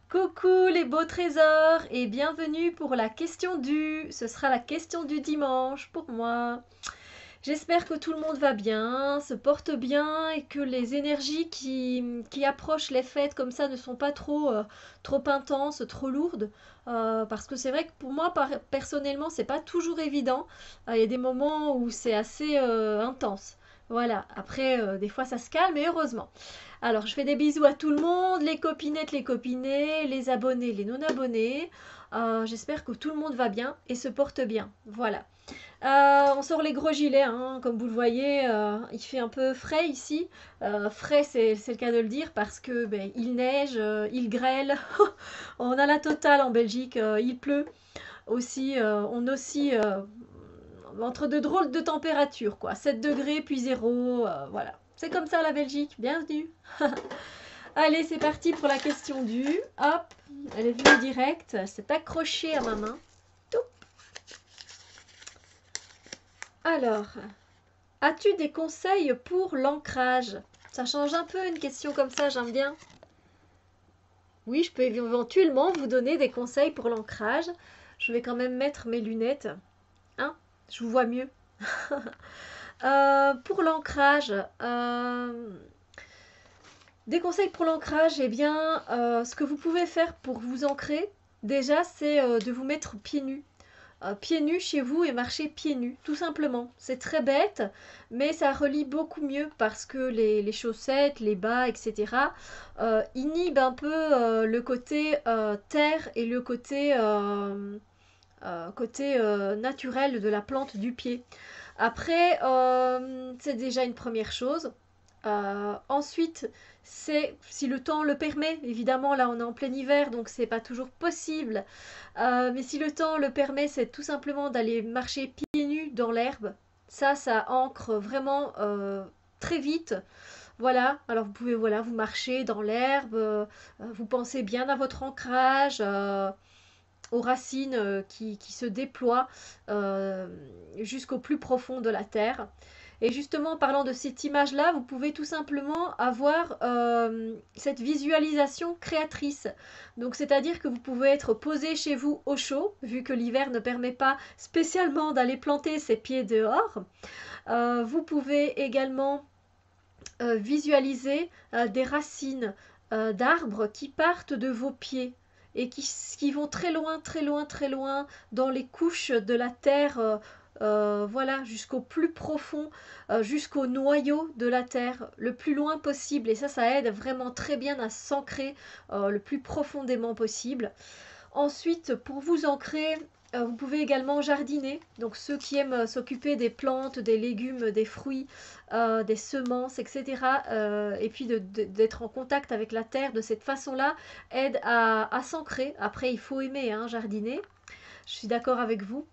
Coucou les beaux trésors et bienvenue pour la question du... Ce sera la question du dimanche pour moi. J'espère que tout le monde va bien, se porte bien et que les énergies qui approchent les fêtes comme ça ne sont pas trop intenses, trop lourdes. Parce que c'est vrai que pour moi, personnellement, c'est pas toujours évident. Il y a des moments où c'est assez intense. Voilà, après, des fois ça se calme et heureusement. Alors, je fais des bisous à tout le monde, les copinettes, les copinets, les abonnés, les non-abonnés. J'espère que tout le monde va bien et se porte bien. Voilà. On sort les gros gilets, hein, comme vous le voyez, il fait un peu frais ici. Frais, c'est le cas de le dire, parce que ben, il neige, il grêle. On a la totale en Belgique, il pleut aussi. On oscille entre de drôles de températures, quoi. 7 degrés, puis 0, voilà. C'est comme ça la Belgique, bienvenue. Allez, c'est parti pour la question du... Hop, elle est venue direct, elle s'est accrochée à ma main. Toup. Alors, as-tu des conseils pour l'ancrage? Ça change un peu une question comme ça, j'aime bien. Oui, je peux éventuellement vous donner des conseils pour l'ancrage. Je vais quand même mettre mes lunettes. Hein? Je vous vois mieux. Pour l'ancrage, des conseils pour l'ancrage, eh bien, ce que vous pouvez faire pour vous ancrer, déjà, c'est de vous mettre pieds nus. Pieds nus chez vous et marcher pieds nus, tout simplement. C'est très bête, mais ça relie beaucoup mieux parce que les chaussettes, les bas, etc. Inhibent un peu le côté terre et le côté naturel de la plante du pied. Après, c'est déjà une première chose. Ensuite, c'est si le temps le permet, évidemment là on est en plein hiver donc c'est pas toujours possible, mais si le temps le permet, c'est tout simplement d'aller marcher pieds nus dans l'herbe. Ça ancre vraiment très vite. Voilà, alors vous pouvez voilà, vous marcher dans l'herbe, vous pensez bien à votre ancrage, aux racines qui se déploient euh, jusqu'au plus profond de la terre. Et justement, en parlant de cette image-là, vous pouvez tout simplement avoir cette visualisation créatrice. Donc, c'est-à-dire que vous pouvez être posé chez vous au chaud, vu que l'hiver ne permet pas spécialement d'aller planter ses pieds dehors. Vous pouvez également visualiser des racines d'arbres qui partent de vos pieds et qui vont très loin, très loin, très loin dans les couches de la terre, voilà, jusqu'au plus profond, jusqu'au noyau de la terre, le plus loin possible. Et ça aide vraiment très bien à s'ancrer le plus profondément possible. Ensuite, pour vous ancrer, vous pouvez également jardiner. Donc ceux qui aiment s'occuper des plantes, des légumes, des fruits, des semences, etc. Et puis d'être en contact avec la terre de cette façon-là aide à s'ancrer. Après, il faut aimer hein, jardiner. Je suis d'accord avec vous.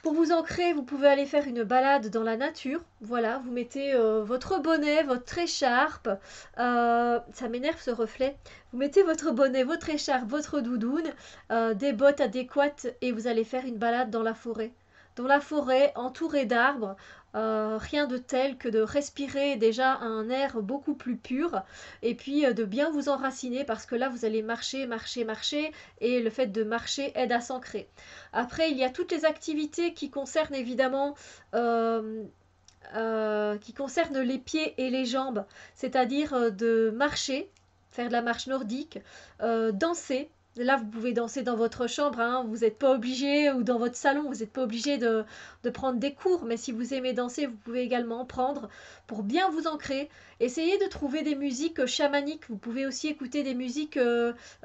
Pour vous ancrer, vous pouvez aller faire une balade dans la nature. Voilà, vous mettez votre bonnet, votre écharpe. Ça m'énerve ce reflet. Vous mettez votre bonnet, votre écharpe, votre doudoune, des bottes adéquates et vous allez faire une balade dans la forêt. Dans la forêt, entourée d'arbres, rien de tel que de respirer déjà un air beaucoup plus pur et puis de bien vous enraciner parce que là vous allez marcher, marcher, marcher et le fait de marcher aide à s'ancrer. Après, il y a toutes les activités qui concernent évidemment qui concernent les pieds et les jambes, c'est-à-dire de marcher, faire de la marche nordique, danser. Là, vous pouvez danser dans votre chambre, hein, vous n'êtes pas obligé, ou dans votre salon, vous n'êtes pas obligé de prendre des cours, mais si vous aimez danser, vous pouvez également en prendre pour bien vous ancrer. Essayez de trouver des musiques chamaniques, vous pouvez aussi écouter des musiques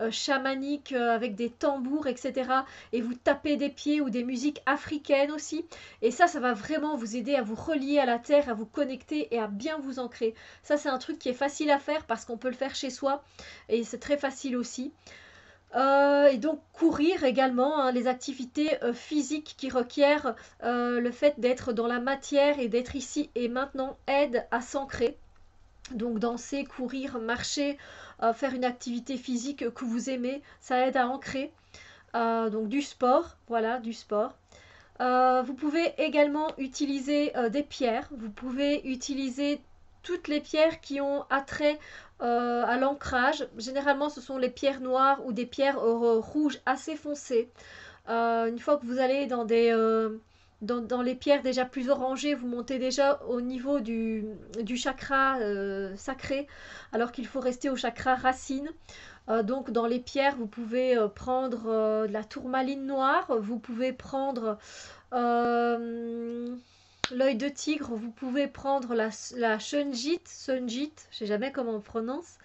chamaniques avec des tambours, etc. Et vous tapez des pieds ou des musiques africaines aussi. Et ça va vraiment vous aider à vous relier à la terre, à vous connecter et à bien vous ancrer. Ça, c'est un truc qui est facile à faire parce qu'on peut le faire chez soi et c'est très facile aussi. Et donc courir également, hein, les activités physiques qui requièrent le fait d'être dans la matière et d'être ici et maintenant aident à s'ancrer. Donc danser, courir, marcher, faire une activité physique que vous aimez, ça aide à ancrer. Donc du sport, voilà, du sport. Vous pouvez également utiliser des pierres. Vous pouvez utiliser toutes les pierres qui ont attrait à l'ancrage. Généralement, ce sont les pierres noires ou des pierres rouges assez foncées. Une fois que vous allez dans les pierres déjà plus orangées, vous montez déjà au niveau du chakra sacré, alors qu'il faut rester au chakra racine. Donc dans les pierres, vous pouvez prendre de la tourmaline noire, vous pouvez prendre euh, l'œil de tigre, vous pouvez prendre la shunjit, je sais jamais comment on prononce.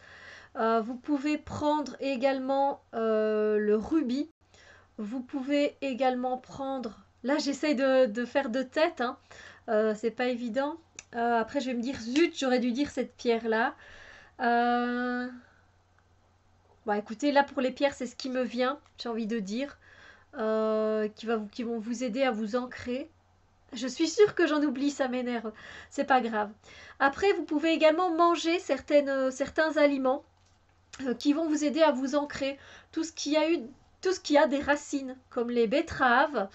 Vous pouvez prendre également le rubis. Vous pouvez également prendre... Là, j'essaye de faire de tête, hein. C'est pas évident. Après, je vais me dire, zut, j'aurais dû dire cette pierre-là. Euh, Bon, écoutez, là, pour les pierres, c'est ce qui me vient, j'ai envie de dire, qui vont vous aider à vous ancrer. Je suis sûre que j'en oublie, ça m'énerve. C'est pas grave. Après, vous pouvez également manger certains aliments qui vont vous aider à vous ancrer. Tout ce qui a eu, tout ce qui a des racines, comme les betteraves,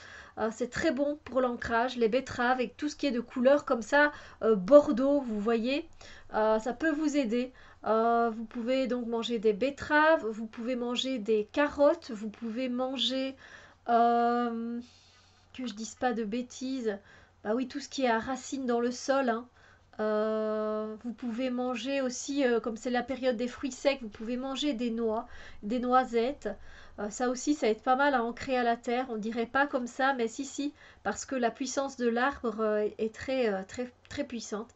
c'est très bon pour l'ancrage. Les betteraves et tout ce qui est de couleur comme ça, bordeaux, vous voyez, ça peut vous aider. Vous pouvez donc manger des betteraves, vous pouvez manger des carottes, vous pouvez manger, euh, que je dise pas de bêtises, bah oui, tout ce qui est à racines dans le sol, hein. Vous pouvez manger aussi, comme c'est la période des fruits secs, vous pouvez manger des noix, des noisettes. Ça aussi, ça aide pas mal à ancrer à la terre. On dirait pas comme ça, mais si, si, parce que la puissance de l'arbre est très puissante.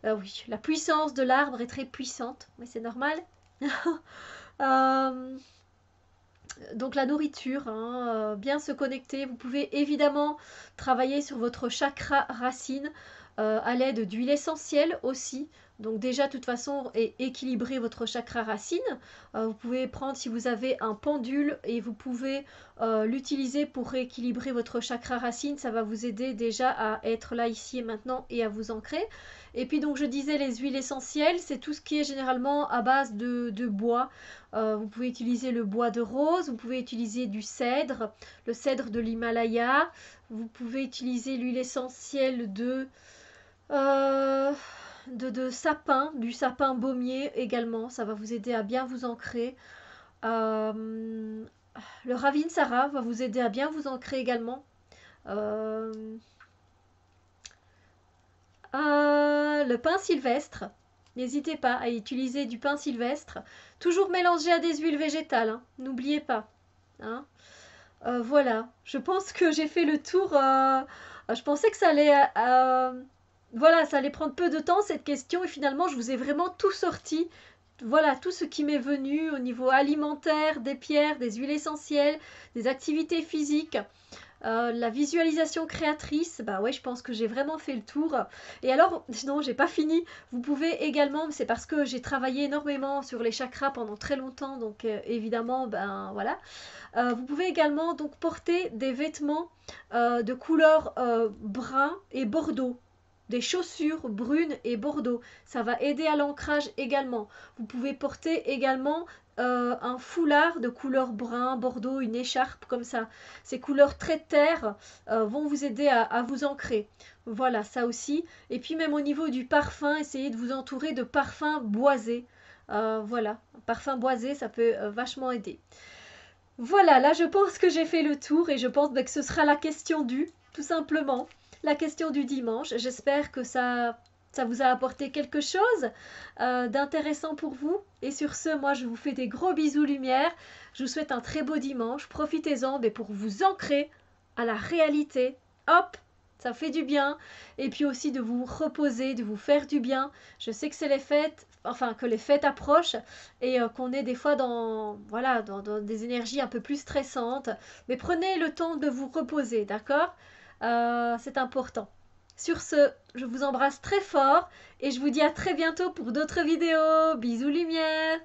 Oui, la puissance de l'arbre est très puissante, mais c'est normal. Euh, donc la nourriture, hein, bien se connecter. Vous pouvez évidemment travailler sur votre chakra racine à l'aide d'huile essentielle aussi. Donc déjà, de toute façon, équilibrer votre chakra racine. Vous pouvez prendre, si vous avez un pendule, et vous pouvez l'utiliser pour rééquilibrer votre chakra racine. Ça va vous aider déjà à être là, ici et maintenant, et à vous ancrer. Et puis donc, je disais, les huiles essentielles, c'est tout ce qui est généralement à base de bois. Vous pouvez utiliser le bois de rose, vous pouvez utiliser du cèdre, le cèdre de l'Himalaya. Vous pouvez utiliser l'huile essentielle euh, de sapin, du sapin baumier également. Ça va vous aider à bien vous ancrer. Euh, le Ravinsara va vous aider à bien vous ancrer également. Euh, le pain sylvestre. N'hésitez pas à utiliser du pain sylvestre. Toujours mélangé à des huiles végétales, hein. N'oubliez pas, hein. Voilà, je pense que j'ai fait le tour. Je pensais que ça allait, voilà, ça allait prendre peu de temps cette question et finalement je vous ai vraiment tout sorti. Voilà, tout ce qui m'est venu au niveau alimentaire, des pierres, des huiles essentielles, des activités physiques. La visualisation créatrice, bah ouais, je pense que j'ai vraiment fait le tour. Et alors, non, j'ai pas fini. Vous pouvez également, c'est parce que j'ai travaillé énormément sur les chakras pendant très longtemps, donc évidemment, ben voilà. Vous pouvez également donc porter des vêtements de couleur brun et bordeaux. Des chaussures brunes et bordeaux. Ça va aider à l'ancrage également. Vous pouvez porter également un foulard de couleur brun, bordeaux, une écharpe comme ça. Ces couleurs très terre vont vous aider à vous ancrer. Voilà, ça aussi. Et puis même au niveau du parfum, essayez de vous entourer de parfums boisés. Voilà, un parfum boisé, ça peut vachement aider. Voilà, là je pense que j'ai fait le tour et je pense que ce sera la question du, tout simplement, la question du dimanche. J'espère que ça vous a apporté quelque chose d'intéressant pour vous. Et sur ce, moi je vous fais des gros bisous lumière. Je vous souhaite un très beau dimanche. Profitez-en mais pour vous ancrer à la réalité. Hop, ça fait du bien. Et puis aussi de vous reposer, de vous faire du bien. Je sais que c'est les fêtes, enfin que les fêtes approchent et qu'on est des fois voilà, dans des énergies un peu plus stressantes. Mais prenez le temps de vous reposer, d'accord? C'est important. Sur ce, je vous embrasse très fort et je vous dis à très bientôt pour d'autres vidéos. Bisous lumière!